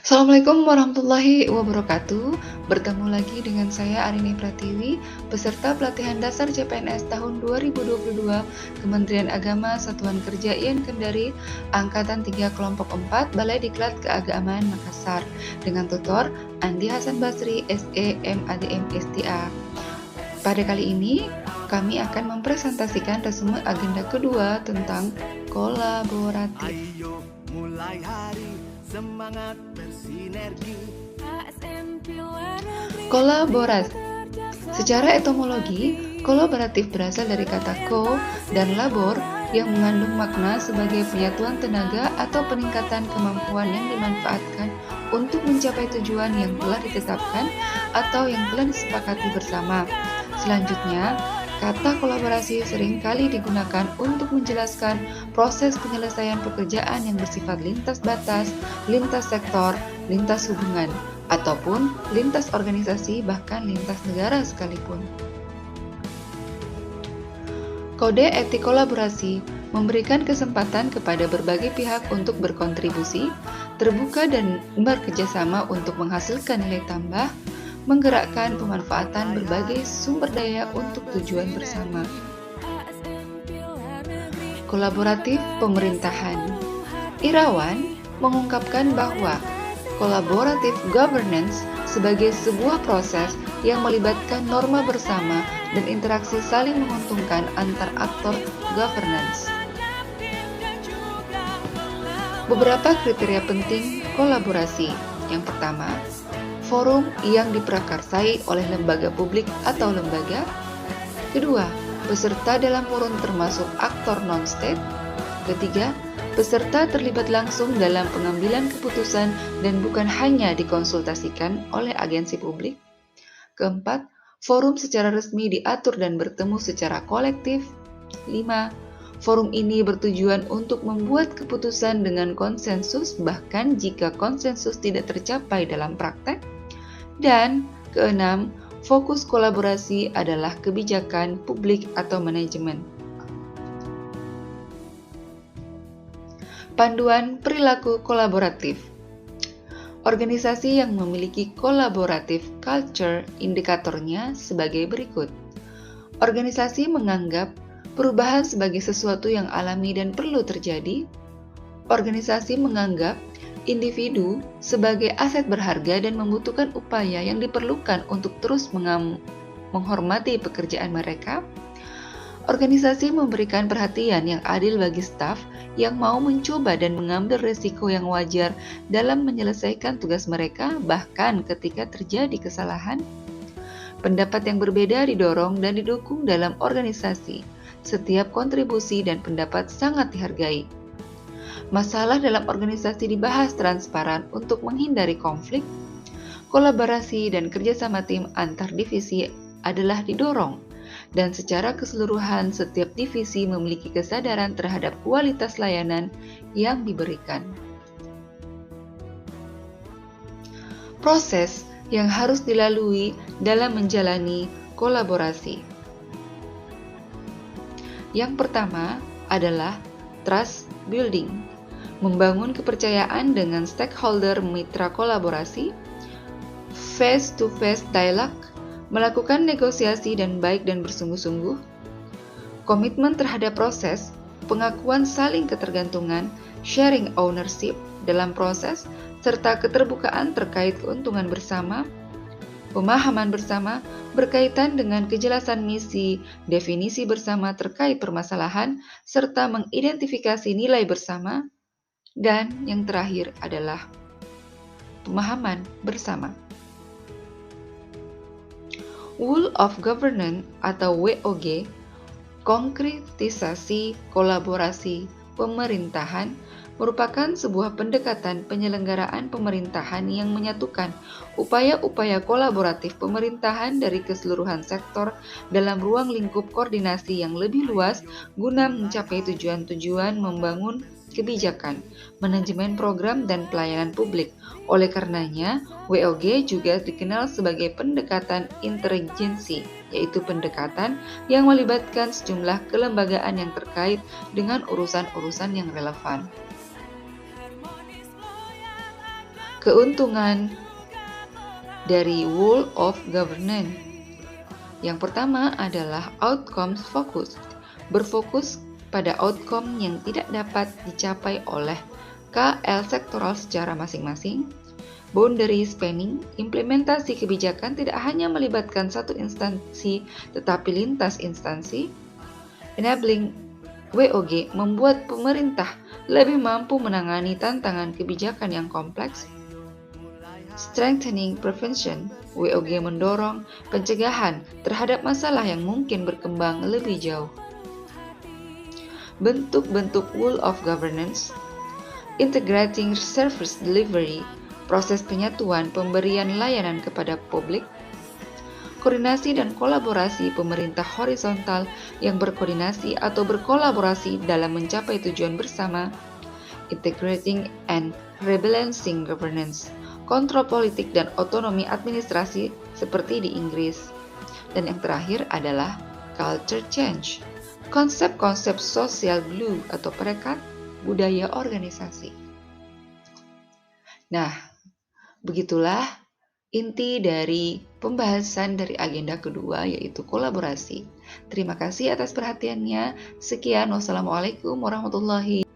Assalamualaikum warahmatullahi wabarakatuh. Bertemu lagi dengan saya Arini Pratiwi, peserta pelatihan dasar CPNS tahun 2022 Kementerian Agama Satuan Kerja IAIN Kendari Angkatan 3 Kelompok 4 Balai Diklat Keagamaan Makassar dengan tutor Andi Hasan Basri SE MADM STA. Pada kali ini kami akan mempresentasikan resume agenda kedua tentang kolaboratif. Ayo mulai hari, semangat bersinergi. Kolaborasi. Secara etimologi, kolaboratif berasal dari kata ko dan labor yang mengandung makna sebagai penyatuan tenaga atau peningkatan kemampuan yang dimanfaatkan untuk mencapai tujuan yang telah ditetapkan atau yang telah disepakati bersama. Selanjutnya, kata kolaborasi seringkali digunakan untuk menjelaskan proses penyelesaian pekerjaan yang bersifat lintas batas, lintas sektor, lintas hubungan, ataupun lintas organisasi bahkan lintas negara sekalipun. Kode etik kolaborasi memberikan kesempatan kepada berbagai pihak untuk berkontribusi, terbuka dan bekerjasama untuk menghasilkan nilai tambah, menggerakkan pemanfaatan berbagai sumber daya untuk tujuan bersama. Kolaboratif pemerintahan. Irawan mengungkapkan bahwa collaborative governance sebagai sebuah proses yang melibatkan norma bersama dan interaksi saling menguntungkan antar aktor governance. Beberapa kriteria penting kolaborasi. Yang pertama, forum yang diprakarsai oleh lembaga publik atau lembaga. Kedua, peserta dalam forum termasuk aktor non-state. Ketiga, peserta terlibat langsung dalam pengambilan keputusan dan bukan hanya dikonsultasikan oleh agensi publik. Keempat, forum secara resmi diatur dan bertemu secara kolektif. 5. Forum ini bertujuan untuk membuat keputusan dengan konsensus bahkan jika konsensus tidak tercapai dalam praktek. Dan keenam, fokus kolaborasi adalah kebijakan publik atau manajemen. Panduan perilaku kolaboratif. Organisasi yang memiliki kolaboratif culture indikatornya sebagai berikut. Organisasi menganggap perubahan sebagai sesuatu yang alami dan perlu terjadi. Organisasi menganggap individu sebagai aset berharga dan membutuhkan upaya yang diperlukan untuk terus menghormati pekerjaan mereka. Organisasi memberikan perhatian yang adil bagi staf yang mau mencoba dan mengambil risiko yang wajar dalam menyelesaikan tugas mereka, bahkan ketika terjadi kesalahan. Pendapat yang berbeda didorong dan didukung dalam organisasi. Setiap kontribusi dan pendapat sangat dihargai. Masalah dalam organisasi dibahas transparan untuk menghindari konflik. Kolaborasi dan kerjasama tim antar divisi adalah didorong. Dan secara keseluruhan setiap divisi memiliki kesadaran terhadap kualitas layanan yang diberikan. Proses yang harus dilalui dalam menjalani kolaborasi. Yang pertama adalah trust building, membangun kepercayaan dengan stakeholder mitra kolaborasi, face-to-face dialogue, melakukan negosiasi dan baik dan bersungguh-sungguh, komitmen terhadap proses, pengakuan saling ketergantungan, sharing ownership dalam proses, serta keterbukaan terkait keuntungan bersama, pemahaman bersama berkaitan dengan kejelasan misi, definisi bersama terkait permasalahan, serta mengidentifikasi nilai bersama, dan yang terakhir adalah pemahaman bersama. Whole of Governance atau WOG, konkretisasi kolaborasi pemerintahan, merupakan sebuah pendekatan penyelenggaraan pemerintahan yang menyatukan upaya-upaya kolaboratif pemerintahan dari keseluruhan sektor dalam ruang lingkup koordinasi yang lebih luas guna mencapai tujuan-tujuan membangun kebijakan, manajemen program, dan pelayanan publik. Oleh karenanya, WOG juga dikenal sebagai pendekatan intelijensi, yaitu pendekatan yang melibatkan sejumlah kelembagaan yang terkait dengan urusan-urusan yang relevan. Keuntungan dari Whole of Governance. Yang pertama adalah outcomes focus, berfokus pada outcome yang tidak dapat dicapai oleh KL sektoral secara masing-masing. Boundary spanning, implementasi kebijakan tidak hanya melibatkan satu instansi tetapi lintas instansi. Enabling WOG membuat pemerintah lebih mampu menangani tantangan kebijakan yang kompleks. Strengthening prevention, WOG mendorong pencegahan terhadap masalah yang mungkin berkembang lebih jauh. Bentuk-bentuk Whole of Governance, integrating service delivery, proses penyatuan pemberian layanan kepada publik, koordinasi dan kolaborasi pemerintah horizontal yang berkoordinasi atau berkolaborasi dalam mencapai tujuan bersama, integrating and rebalancing governance, kontrol politik dan otonomi administrasi seperti di Inggris. Dan yang terakhir adalah culture change, konsep-konsep social glue atau perekat budaya organisasi. Nah, begitulah inti dari pembahasan dari agenda kedua, yaitu kolaborasi. Terima kasih atas perhatiannya. Sekian, wassalamualaikum warahmatullahi